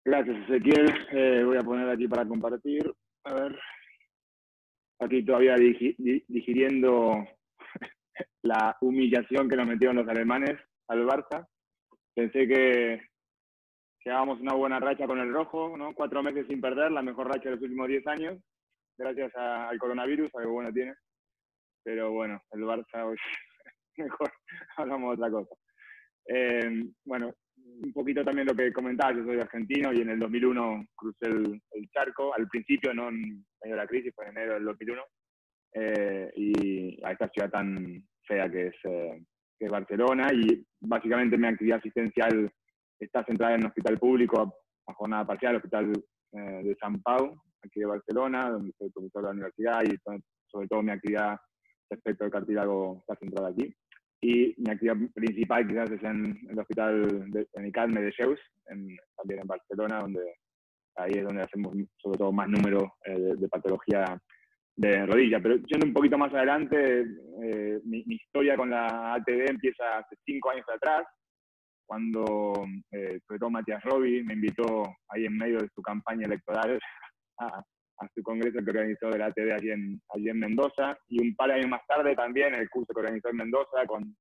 Gracias, Ezequiel. Voy a poner aquí para compartir. A ver, aquí todavía digiriendo la humillación que nos metieron los alemanes al Barça. Pensé que llevábamos una buena racha con el rojo, ¿no? 4 meses sin perder, la mejor racha de los últimos 10 años, gracias al coronavirus, algo bueno tiene. Pero bueno, el Barça hoy mejor hablamos de otra cosa. Bueno, un poquito también lo que comentaba, yo soy argentino y en el 2001 crucé el charco, al principio, no en medio de la crisis, fue en enero del 2001, y a esta ciudad tan fea que es Barcelona, y básicamente mi actividad asistencial está centrada en un hospital público a jornada parcial, el hospital de San Pau, aquí de Barcelona, donde soy profesor de la universidad y sobre todo mi actividad respecto al cartílago está centrada aquí. Y mi actividad principal quizás es en el hospital en ICADME de Zeus, también en Barcelona, donde ahí es donde hacemos sobre todo más número de patología de rodilla. Pero yendo un poquito más adelante, mi historia con la ATD empieza hace 5 años atrás, cuando sobre todo Matías Robi me invitó ahí en medio de su campaña electoral a su congreso que organizó de la ATD allí en Mendoza, y un par de años más tarde también el curso que organizó en Mendoza con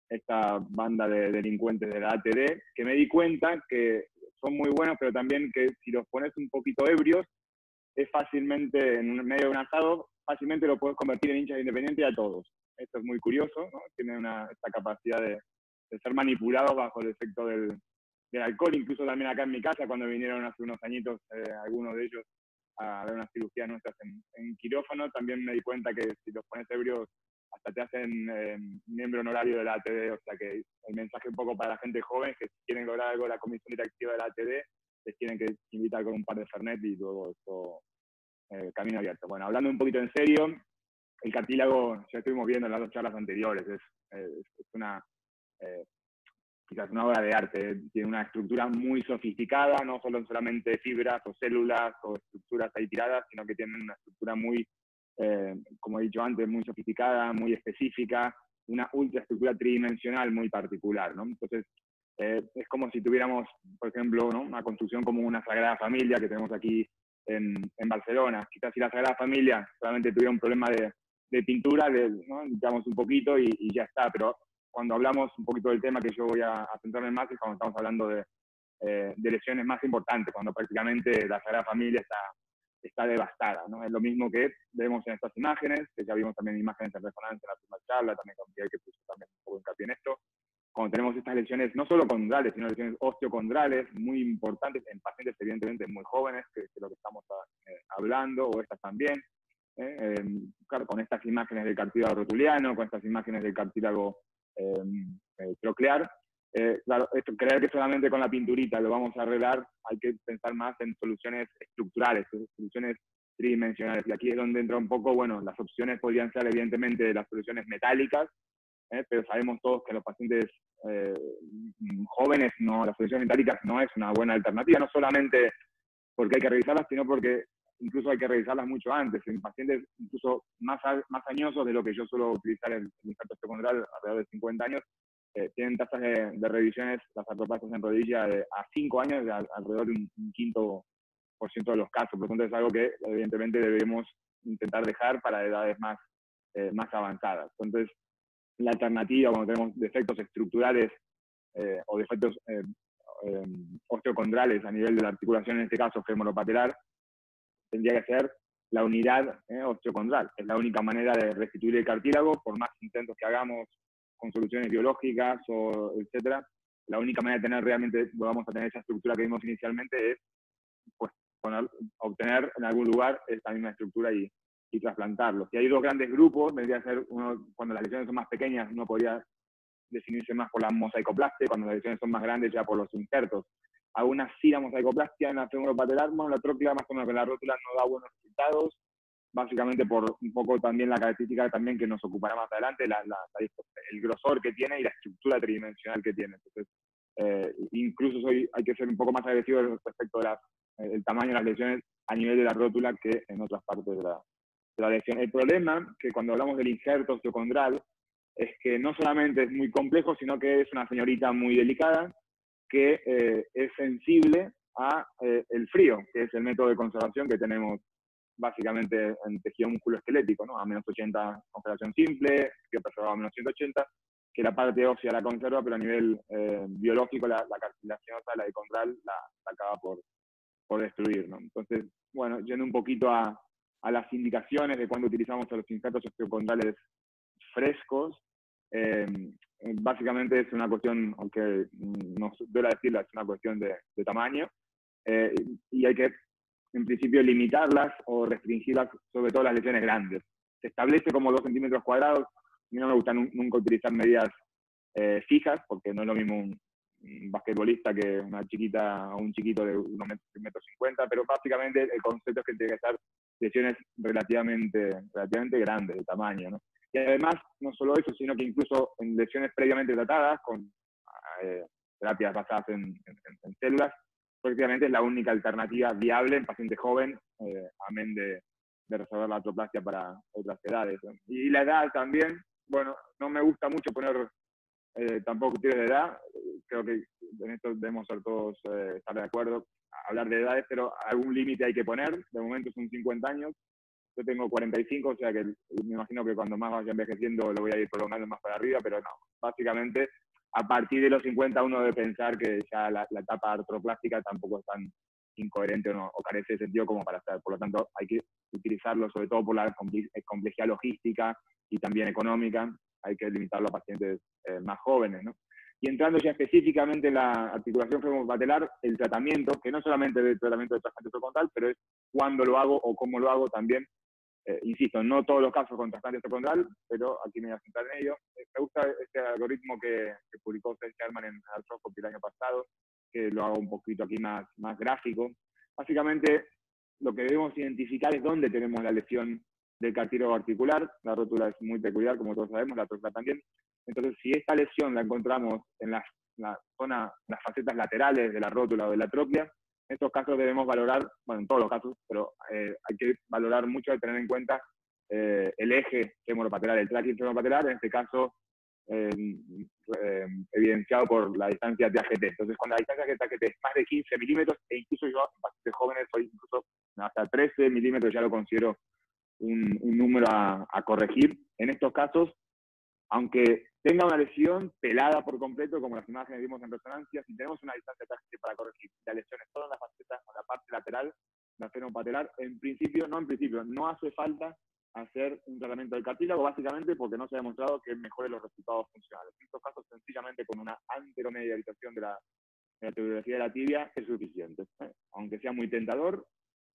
esta banda de delincuentes de la ATD, que me di cuenta que son muy buenos, pero también que si los pones un poquito ebrios, es fácilmente, en medio de un asado, fácilmente lo puedes convertir en hinchas independientes a todos. Esto es muy curioso, ¿no? Tienen esta capacidad de ser manipulados bajo el efecto del alcohol. Incluso también acá en mi casa, cuando vinieron hace unos añitos algunos de ellos a ver una cirugía nuestra en quirófano, también me di cuenta que si los pones ebrios hasta te hacen miembro honorario de la ATD. O sea que el mensaje un poco para la gente joven, que si quieren lograr algo de la comisión directiva de la ATD, les tienen que invitar con un par de Fernet y luego esto camino abierto. Bueno, hablando un poquito en serio, el cartílago, ya estuvimos viendo en las 2 charlas anteriores, es una quizás una obra de arte, tiene una estructura muy sofisticada, no solamente fibras o células o estructuras ahí tiradas, sino que tiene una estructura muy, como he dicho antes, muy sofisticada, muy específica, una ultraestructura tridimensional muy particular, ¿no? Entonces, es como si tuviéramos, por ejemplo, ¿no? Una construcción como una Sagrada Familia que tenemos aquí en Barcelona. Quizás si la Sagrada Familia solamente tuviera un problema de pintura, ¿no? Limpiamos un poquito y ya está, pero cuando hablamos un poquito del tema que yo voy a centrarme más es cuando estamos hablando de lesiones más importantes, cuando prácticamente la Sagrada Familia está devastada, ¿no? Es lo mismo que vemos en estas imágenes, que ya vimos también imágenes en resonancia en la primera charla, también con Miguel, que puso también un poco hincapié en esto, cuando tenemos estas lesiones no solo condrales, sino lesiones osteocondrales muy importantes en pacientes evidentemente muy jóvenes, que es lo que estamos hablando, o estas también, claro, con estas imágenes del cartílago rotuliano, con estas imágenes del cartílago troclear. Claro, creer que solamente con la pinturita lo vamos a arreglar, hay que pensar más en soluciones estructurales, soluciones tridimensionales. Y aquí es donde entra un poco, bueno, las opciones podrían ser evidentemente las soluciones metálicas, pero sabemos todos que los pacientes jóvenes, las soluciones metálicas no es una buena alternativa, no solamente porque hay que revisarlas, sino porque incluso hay que revisarlas mucho antes, en pacientes incluso más añosos de lo que yo suelo utilizar el injerto osteocondral, alrededor de 50 años, tienen tasas de revisiones, las artroplasias en rodilla, a 5 años, de alrededor de un 5% de los casos. Por lo tanto, es algo que evidentemente debemos intentar dejar para edades más avanzadas. Entonces, la alternativa cuando tenemos defectos estructurales o defectos osteocondrales a nivel de la articulación, en este caso femoropatelar, tendría que ser la unidad osteocondral. Es la única manera de restituir el cartílago, por más intentos que hagamos con soluciones biológicas, etcétera. La única manera de tener realmente, vamos a tener esa estructura que vimos inicialmente, es pues, obtener en algún lugar esta misma estructura y trasplantarlo. Si hay 2 grandes grupos, vendría a ser uno, cuando las lesiones son más pequeñas, uno podría definirse más por la mosaicoplastia, cuando las lesiones son más grandes ya por los injertos. Aún así, la mosaicoplastia en la femoropatelar, bueno, la tróclea más o menos que la rótula no da buenos resultados, básicamente por un poco también la característica también que nos ocupará más adelante, el grosor que tiene y la estructura tridimensional que tiene. Entonces, incluso hay que ser un poco más agresivo respecto del tamaño de las lesiones a nivel de la rótula que en otras partes de la lesión. El problema que cuando hablamos del injerto osteocondral es que no solamente es muy complejo, sino que es una señorita muy delicada, que es sensible a el frío, que es el método de conservación que tenemos básicamente en tejido musculoesquelético, ¿no? A -80 congelación simple, que preservaba a -180, que la parte ósea la conserva, pero a nivel biológico la cartilaginosa, la econdral, la acaba por destruir, ¿no? Entonces, bueno, yendo un poquito a las indicaciones de cuando utilizamos los injertos osteocondrales frescos, básicamente es una cuestión, aunque no duele decirlo, es una cuestión de tamaño, y hay que, en principio, limitarlas o restringirlas, sobre todo las lesiones grandes. Se establece como 2 centímetros cuadrados. A mí no me gusta nunca utilizar medidas fijas, porque no es lo mismo un basquetbolista que una chiquita o un chiquito de 1,50 metros, pero básicamente el concepto es que tiene que estar lesiones relativamente grandes de tamaño, ¿no? Y además, no solo eso, sino que incluso en lesiones previamente tratadas, con terapias basadas en células, prácticamente es la única alternativa viable en pacientes jóvenes, amén de resolver la atroplastia para otras edades, ¿no? Y la edad también, bueno, no me gusta mucho poner tampoco criterios de edad, creo que en esto debemos ser todos estar de acuerdo, hablar de edades, pero algún límite hay que poner. De momento son 50 años, yo tengo 45, o sea que me imagino que cuando más vaya envejeciendo lo voy a ir prolongando más para arriba, pero no, básicamente a partir de los 50 uno debe pensar que ya la etapa artroplástica tampoco es tan incoherente o carece de sentido como para estar. Por lo tanto, hay que utilizarlo sobre todo por la complejidad logística y también económica. Hay que limitarlo a pacientes más jóvenes, ¿no? Y entrando ya específicamente en la articulación femoropatelar, el tratamiento, que no solamente es el tratamiento de trasplante osteocondral, pero es cuándo lo hago o cómo lo hago también. Insisto, no todos los casos con trasplante osteocondral, pero aquí me voy a centrar en ello. Me gusta este algoritmo que publicó Seth Sherman en Arthroscopy el año pasado, que lo hago un poquito aquí más gráfico. Básicamente, lo que debemos identificar es dónde tenemos la lesión del cartílago articular. La rótula es muy peculiar, como todos sabemos, la atropla también. Entonces, si esta lesión la encontramos en la zona, las facetas laterales de la rótula o de la atropia, en estos casos debemos valorar, bueno, en todos los casos, pero hay que valorar mucho de tener en cuenta el eje femoropatelar, el tracking femoropatelar, en este caso evidenciado por la distancia de AGT. Entonces, cuando la distancia de AGT es más de 15 milímetros, e incluso yo, en pacientes jóvenes, soy incluso hasta 13 milímetros, ya lo considero un número a corregir. En estos casos, aunque tenga una lesión pelada por completo, como las imágenes vimos en resonancia, si tenemos una distancia táctil para corregir la lesión es toda la faceta o la parte lateral, la femoropatelar, no hace falta hacer un tratamiento del cartílago, básicamente porque no se ha demostrado que mejore los resultados funcionales. En estos casos, sencillamente con una anteromedialización de la tuberosidad de la tibia es suficiente. Aunque sea muy tentador,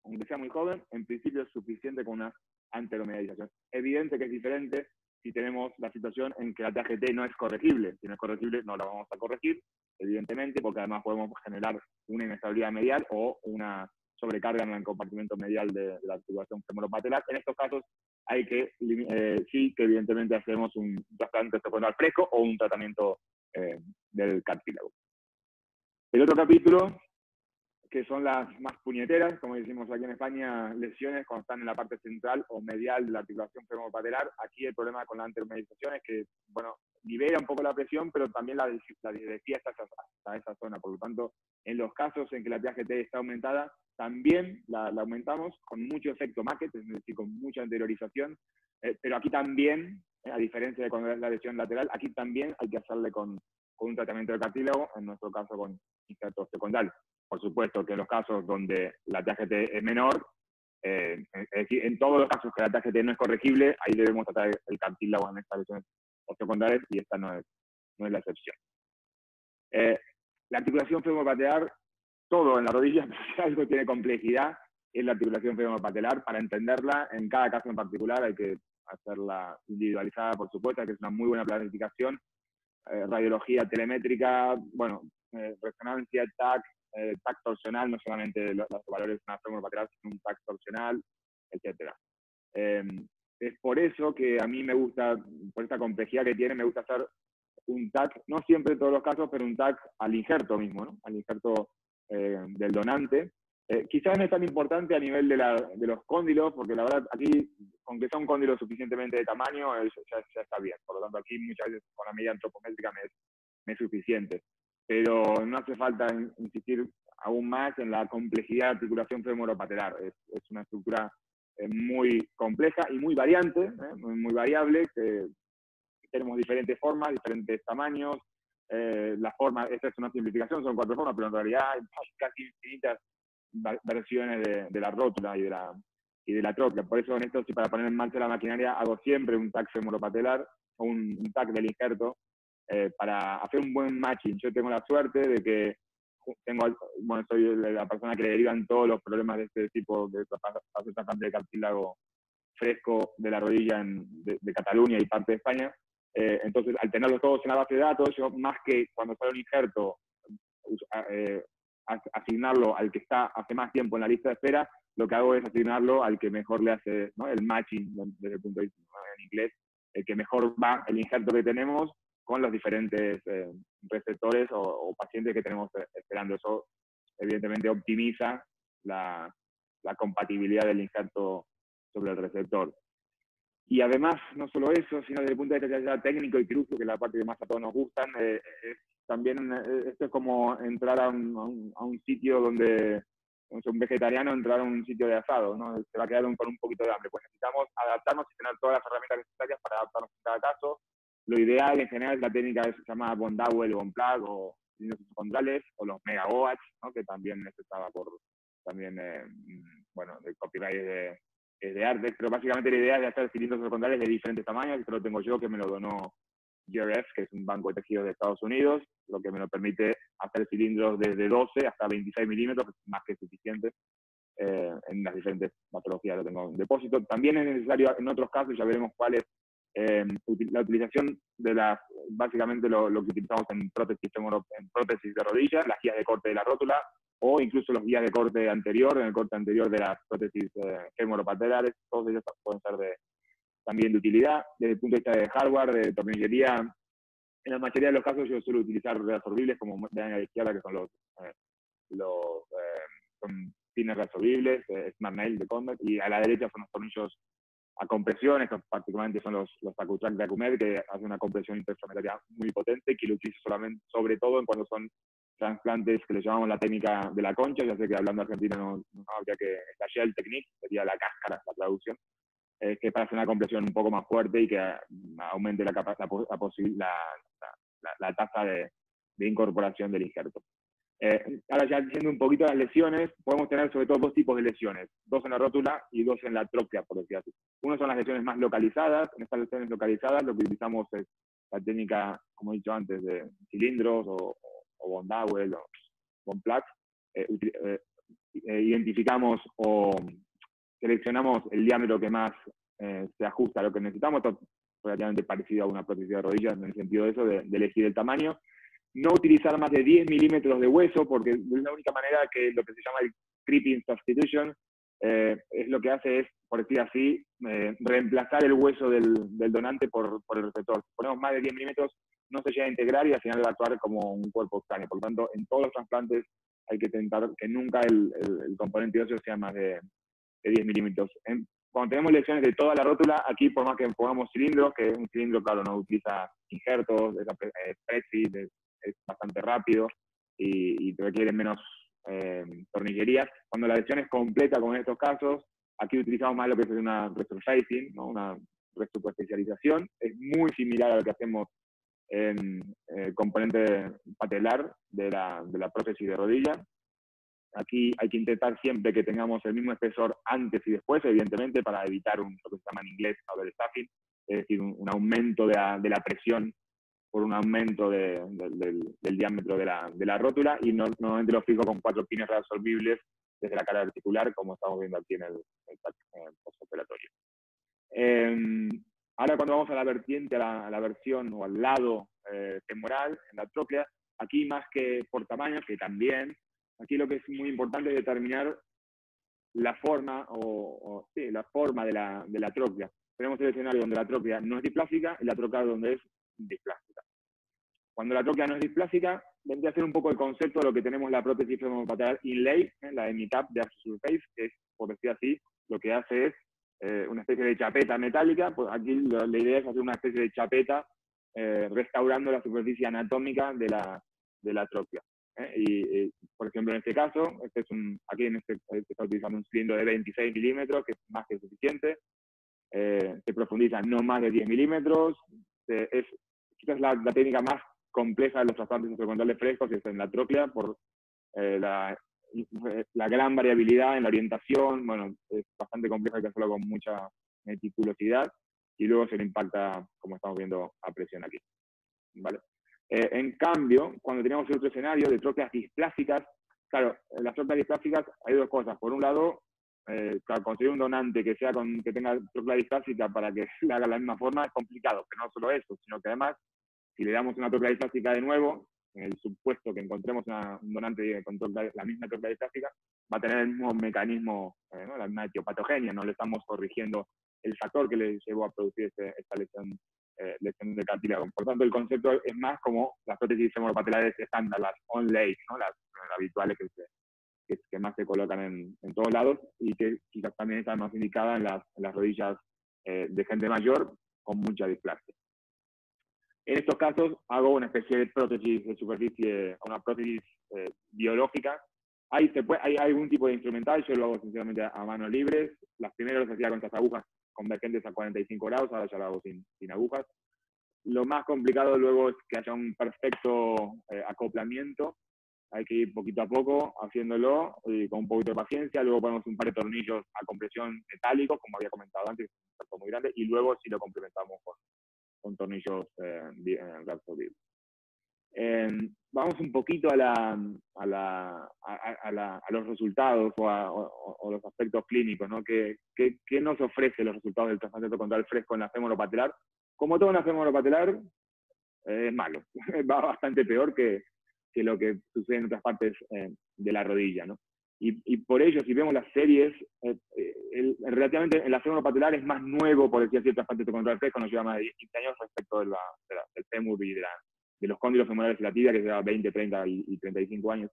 aunque sea muy joven, en principio es suficiente con una anteromedialización. Evidente que es diferente si tenemos la situación en que la TAGT no es corregible. Si no es corregible, no la vamos a corregir, evidentemente, porque además podemos generar una inestabilidad medial o una sobrecarga en el compartimento medial de la articulación femoropatelar. En estos casos hay que, sí, que evidentemente hacemos un trasplante osteocondral fresco o un tratamiento del cartílago. El otro capítulo, que son las más puñeteras, como decimos aquí en España, lesiones cuando están en la parte central o medial de la articulación femoropatelar. Aquí el problema con la anteromedialización es que, bueno, libera un poco la presión, pero también la desvía hasta esa zona. Por lo tanto, en los casos en que la TAGT está aumentada, también la aumentamos con mucho efecto Maquet, es decir, con mucha anteriorización, pero aquí también, a diferencia de cuando es la lesión lateral, aquí también hay que hacerle con un tratamiento de cartílago, en nuestro caso con injerto osteocondral. Por supuesto que en los casos donde la TAGT es menor, es decir, en todos los casos que la TAGT no es corregible, ahí debemos tratar el cartílago en estas lesiones osteocondrales y esta no es la excepción. La articulación femoropatelar, todo en la rodilla, pero si algo tiene complejidad, es la articulación femoropatelar. Para entenderla, en cada caso en particular hay que hacerla individualizada, por supuesto, que es una muy buena planificación. Radiología telemétrica, bueno, resonancia, TAC, TAC torsional, no solamente los valores de una femoropatelar, sino un TAC torsional, etc. Es por eso que a mí me gusta, por esta complejidad que tiene, me gusta hacer un TAC, no siempre en todos los casos, pero un TAC al injerto mismo, ¿no? Al injerto del donante. Quizás no es tan importante a nivel de los cóndilos, porque la verdad aquí, aunque sea un cóndilo suficientemente de tamaño, ya está bien. Por lo tanto, aquí muchas veces con la medida antropométrica me es suficiente. Pero no hace falta insistir aún más en la complejidad de articulación femoropatelar. Es una estructura muy compleja y muy variante, muy variable, que tenemos diferentes formas, diferentes tamaños. La forma, esta es una simplificación, son 4 formas, pero en realidad hay casi infinitas versiones de la rótula y de la tróclea. Por eso en esto, si para poner en marcha la maquinaria, hago siempre un TAC femoropatelar o un TAC del injerto para hacer un buen matching. Yo tengo la suerte de que soy la persona que le derivan todos los problemas de este tipo, de hacer trasplante de cartílago fresco de la rodilla de Cataluña y parte de España. Entonces, al tenerlos todos en la base de datos, yo más que cuando sale un injerto, asignarlo al que está hace más tiempo en la lista de espera, lo que hago es asignarlo al que mejor le hace, ¿no?, el matching desde el punto de vista, ¿no?, en inglés, el que mejor va el injerto que tenemos con los diferentes receptores o pacientes que tenemos esperando. Eso evidentemente optimiza la compatibilidad del injerto sobre el receptor. Y además, no solo eso, sino desde el punto de vista técnico y quirúrgico, que es la parte que más a todos nos gustan, también esto es como entrar a un sitio donde un vegetariano entrar a un sitio de asado, ¿no? Se va a quedar con un poquito de hambre. Pues necesitamos adaptarnos y tener todas las herramientas necesarias para adaptarnos en cada caso. Lo ideal en general es la técnica que se llama Von Dowell o Von Plaque o cilindros escondrales o los megaboats, ¿no?, que también estaba por también, bueno, el copyright es de Artex, pero básicamente la idea es de hacer cilindros secundarios de diferentes tamaños. Esto lo tengo yo, que me lo donó GRF, que es un banco de tejidos de Estados Unidos, lo que me lo permite hacer cilindros desde 12 hasta 26 milímetros, que es más que suficiente en las diferentes patologías. Lo tengo en depósito. También es necesario, en otros casos, ya veremos cuál es la utilización de básicamente lo que utilizamos en prótesis de rodilla, las guías de corte de la rótula, o incluso los guías de corte anterior, en el corte anterior de las prótesis femoropatelares. Todos ellos pueden ser también de utilidad. Desde el punto de vista de hardware, de tornillería, en la mayoría de los casos yo suelo utilizar reabsorbibles, como ven a la izquierda, que son son pines reabsorbibles, Smart Nail de Convex, y a la derecha son los tornillos a compresión. Estos particularmente son los AcuTrack de Acumed, que hacen una compresión interferometálica muy potente, que lo utilizo sobre todo en cuando son trasplantes que le llamamos la técnica de la concha. Ya sé que hablando argentino no habría que... La shell technique sería la cáscara, la traducción, que para hacer una compresión un poco más fuerte y que aumente la tasa de incorporación del injerto. Ahora ya diciendo un poquito las lesiones, podemos tener sobre todo 2 tipos de lesiones, 2 en la rótula y 2 en la tróclea, por decir así. Uno son las lesiones más localizadas. En estas lesiones localizadas lo que utilizamos es la técnica, como he dicho antes, de cilindros o Von Dowell o Von Plaque. Identificamos o seleccionamos el diámetro que más se ajusta a lo que necesitamos. Esto es relativamente parecido a una prótesis de rodillas en el sentido de eso, de elegir el tamaño. No utilizar más de 10 milímetros de hueso, porque es la única manera que lo que se llama el creeping substitution es lo que hace es, por decir así, reemplazar el hueso del donante por el receptor. Si ponemos más de 10 milímetros, no se llega a integrar y al final va a actuar como un cuerpo extraño. Por lo tanto, en todos los trasplantes hay que intentar que nunca el componente óseo sea más de 10 milímetros. Cuando tenemos lesiones de toda la rótula, aquí por más que pongamos cilindros, que un cilindro, claro, no utiliza injertos, es bastante rápido y requiere menos tornillería. Cuando la lesión es completa, como en estos casos, aquí utilizamos más lo que es una resurfacing, ¿no?, una resuperficialización. Es muy similar a lo que hacemos en el componente patelar de la prótesis de rodilla. Aquí hay que intentar siempre que tengamos el mismo espesor antes y después, evidentemente, para evitar lo que se llama en inglés overstaffing, es decir, un aumento de la presión por un aumento del diámetro de la rótula, y normalmente lo fijo con 4 pines reabsorbibles desde la cara articular, como estamos viendo aquí en el postoperatorio. Ahora cuando vamos a la vertiente, a la versión o al lado femoral, en la tróclea, aquí más que por tamaño, que también, aquí lo que es muy importante es determinar la forma la forma de la tróclea. Tenemos el escenario donde la tróclea no es displásica y la tróclea donde es displásica. Cuando la tróclea no es displásica, vendría a ser un poco el concepto de lo que tenemos la prótesis femoropatelar inlay, la EMICAP de Axis Surface, que es, por decir así, lo que hace es una especie de chapeta metálica. Pues aquí la idea es hacer una especie de chapeta restaurando la superficie anatómica de la tróclea. Por ejemplo, en este caso, aquí se está utilizando un cilindro de 26 milímetros, que es más que suficiente. Se profundiza no más de 10 milímetros. Quizás la técnica más compleja de los trasplantes intracontrales frescos es en la tróclea, por la gran variabilidad en la orientación. Bueno, es bastante complejo, hay que hacerlo con mucha meticulosidad, y luego se le impacta, como estamos viendo, a presión aquí, ¿vale? En cambio, cuando teníamos el otro escenario de trócleas displásicas, claro, en las trócleas displásicas hay dos cosas. Por un lado, claro, conseguir un donante que tenga tróclea displásica para que le haga la misma forma es complicado, pero no solo eso, sino que además, si le damos una tróclea displástica de nuevo, en el supuesto que encontremos un donante con la misma tróclea displástica, va a tener el mismo mecanismo, ¿no? La misma etiopatogenia, no le estamos corrigiendo el factor que le llevó a producir esta lesión de cartílago. Por tanto, el concepto es más como las prótesis femoropatelares estándar, las on-lay, ¿no? Las habituales que más se colocan en todos lados, y que quizás también están más indicadas en las rodillas de gente mayor con mucha displasia. En estos casos hago una especie de prótesis de superficie, una prótesis biológica. Hay algún tipo de instrumental, yo lo hago sinceramente a manos libres. Las primeras las hacía con estas agujas convergentes a 45 grados, ahora ya lo hago sin agujas. Lo más complicado luego es que haya un perfecto acoplamiento. Hay que ir poquito a poco haciéndolo y con un poquito de paciencia. Luego ponemos un par de tornillos a compresión metálicos, como había comentado antes, un cuerpo muy grande, y luego sí lo complementamos con tornillos Raptor. Vamos un poquito a los resultados o los aspectos clínicos, ¿no? ¿Qué nos ofrece los resultados del trasplante endocondral fresco en la femoropatelar? Como todo en la femoropatelar, es malo. Va bastante peor que lo que sucede en otras partes de la rodilla, ¿no? Y por ello, si vemos las series, relativamente en la femoropatelar es más nuevo, por decir así, el trasplante endocondral fresco, nos lleva más de 10, 15 años respecto del fémur y de los cóndilos femorales y la tibia, que lleva 20, 30 y 35 años.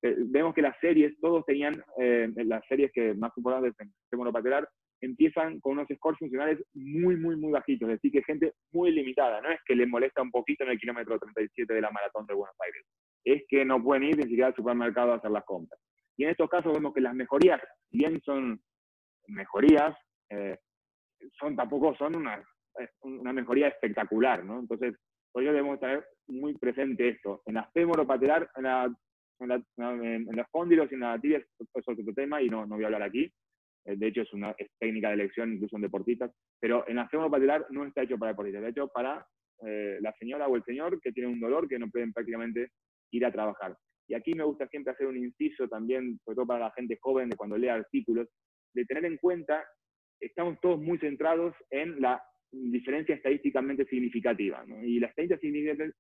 Vemos que las series, todos tenían, las series que más importantes en femoropatelar, empiezan con unos scores funcionales muy, muy, muy bajitos, es decir, que gente muy limitada. No es que le molesta un poquito en el kilómetro 37 de la maratón de Buenos Aires, es que no pueden ir ni siquiera al supermercado a hacer las compras. Y en estos casos vemos que las mejorías, si bien son mejorías, tampoco son una mejoría espectacular, ¿no? Entonces, por ello debemos tener muy presente esto. En la femoropatelar, en los cóndilos y en la tibia es otro tema, y no voy a hablar aquí. De hecho, es técnica de elección incluso en deportistas, pero en la femoropatelar no está hecho para deportistas, está hecho para la señora o el señor que tiene un dolor que no pueden prácticamente ir a trabajar. Y aquí me gusta siempre hacer un inciso también, sobre todo para la gente joven, de cuando lea artículos, de tener en cuenta, estamos todos muy centrados en la diferencia estadísticamente significativa, ¿no? Y la estadísticamente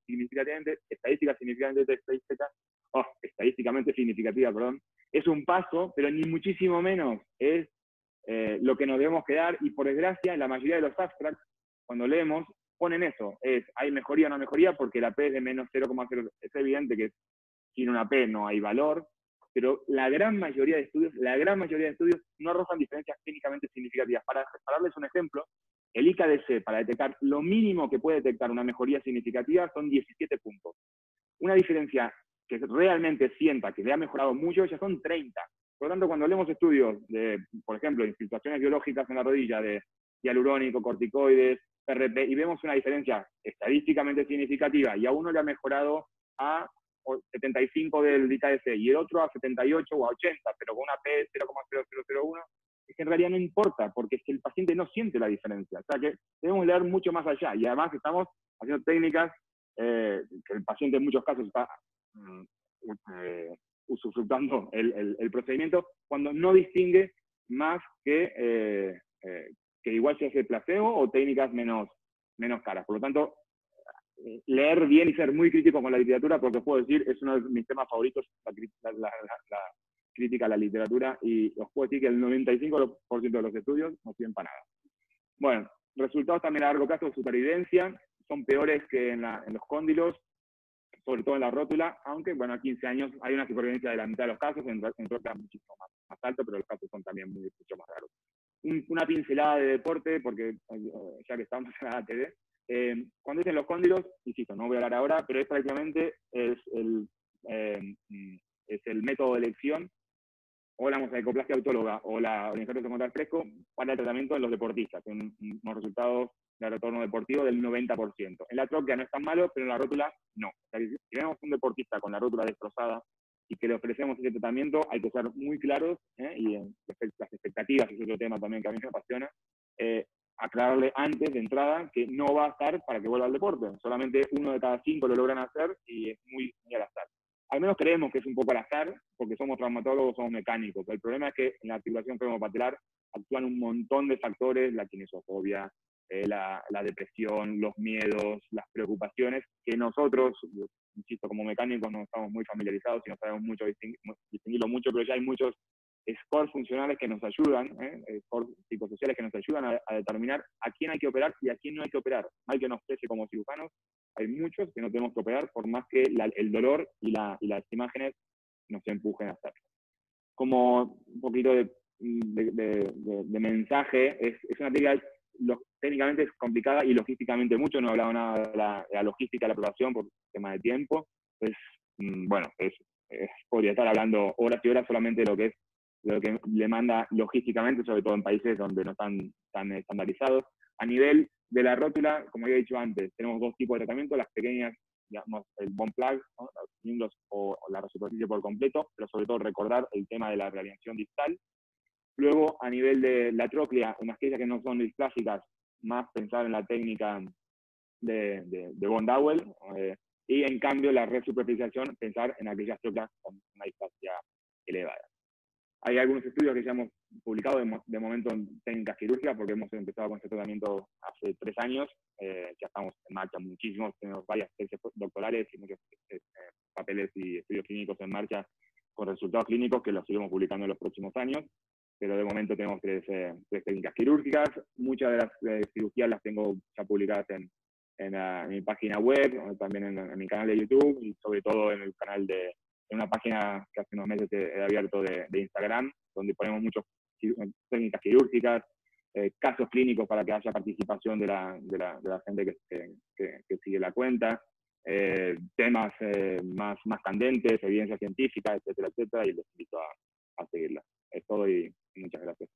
significativa, perdón, es un paso, pero ni muchísimo menos es lo que nos debemos quedar. Y por desgracia, en la mayoría de los abstracts, cuando leemos, ponen eso, hay mejoría o no mejoría, porque la P es de menos 0,0. Es evidente que sin una P no hay valor, pero la gran mayoría de estudios no arrojan diferencias clínicamente significativas. Para darles un ejemplo, el IKDC, para detectar lo mínimo que puede detectar una mejoría significativa, son 17 puntos. Una diferencia que realmente sienta que le ha mejorado mucho, ya son 30. Por lo tanto, cuando leemos estudios de, por ejemplo, infiltraciones biológicas en la rodilla de hialurónico, corticoides, PRP, y vemos una diferencia estadísticamente significativa, y a uno le ha mejorado a 75 del IKDC y el otro a 78 o a 80, pero con una P de 0,0001, es que en realidad no importa, porque es que el paciente no siente la diferencia. O sea que debemos leer mucho más allá, y además estamos haciendo técnicas que el paciente en muchos casos está usufructando el procedimiento, cuando no distingue más que igual se hace placebo o técnicas menos caras. Por lo tanto, leer bien y ser muy crítico con la literatura, porque os puedo decir, es uno de mis temas favoritos, la crítica a la literatura, y os puedo decir que el 95% de los estudios no sirven para nada. Bueno, resultados también a largo plazo de supervivencia son peores que en los cóndilos, sobre todo en la rótula, aunque, bueno, a 15 años hay una supervivencia de la mitad de los casos, en rótula muchísimo más alto, pero los casos son también mucho más raros. Una pincelada de deporte, porque ya que estamos en la ATD, cuando dicen los cóndilos, insisto, no voy a hablar ahora, pero es prácticamente el es el método de elección, o la musaricoplastia autóloga o la injerto secundario fresco para el tratamiento de los deportistas, con unos resultados de retorno deportivo del 90%. En la troclea no es tan malo, pero en la rótula no. O sea, si vemos un deportista con la rótula destrozada y que le ofrecemos ese tratamiento, hay que ser muy claros, y las expectativas, que es otro tema también que a mí me apasiona, aclararle antes de entrada que no va a estar para que vuelva al deporte. Solamente 1 de cada 5 lo logran hacer y es muy al azar. Al menos creemos que es un poco al azar, porque somos traumatólogos, somos mecánicos. El problema es que en la articulación femopatelar actúan un montón de factores, la kinesofobia, la depresión, los miedos, las preocupaciones, que nosotros, insisto, como mecánicos no estamos muy familiarizados y no sabemos mucho distinguirlo mucho, pero ya hay muchos scores funcionales que nos ayudan, scores psicosociales que nos ayudan a determinar a quién hay que operar y a quién no hay que operar. Mal que nos pese como cirujanos, hay muchos que no tenemos que operar por más que el dolor y las imágenes nos empujen a hacerlo. Como un poquito de mensaje, es una técnica técnicamente es complicada y logísticamente mucho, no he hablado nada de la logística de la aprobación por tema de tiempo. Pues, bueno, podría estar hablando horas y horas solamente de lo que le manda logísticamente, sobre todo en países donde no están tan estandarizados. A nivel de la rótula, como había dicho antes, tenemos 2 tipos de tratamiento, las pequeñas, digamos, el bone plug, ¿no? Los cilindros o la superficie por completo, pero sobre todo recordar el tema de la realineación distal. Luego, a nivel de la tróclea, en aquellas que no son displásicas, más pensar en la técnica de Von Dowell, y en cambio la resuperficiación, pensar en aquellas trócleas con una displasia elevada. Hay algunos estudios que ya hemos publicado de momento en técnicas quirúrgicas, porque hemos empezado con este tratamiento hace 3 años, ya estamos en marcha muchísimos, tenemos varias tesis doctorales y muchos papeles y estudios clínicos en marcha con resultados clínicos que los iremos publicando en los próximos años, pero de momento tenemos 3 técnicas quirúrgicas. Muchas de las cirugías las tengo ya publicadas en mi página web, también en mi canal de YouTube y sobre todo en el canal en una página que hace unos meses he abierto de Instagram, donde ponemos muchas técnicas quirúrgicas, casos clínicos para que haya participación de la gente que sigue la cuenta, temas más candentes, evidencia científica, etcétera, etcétera, y les invito a seguirla. Es todo y muchas gracias.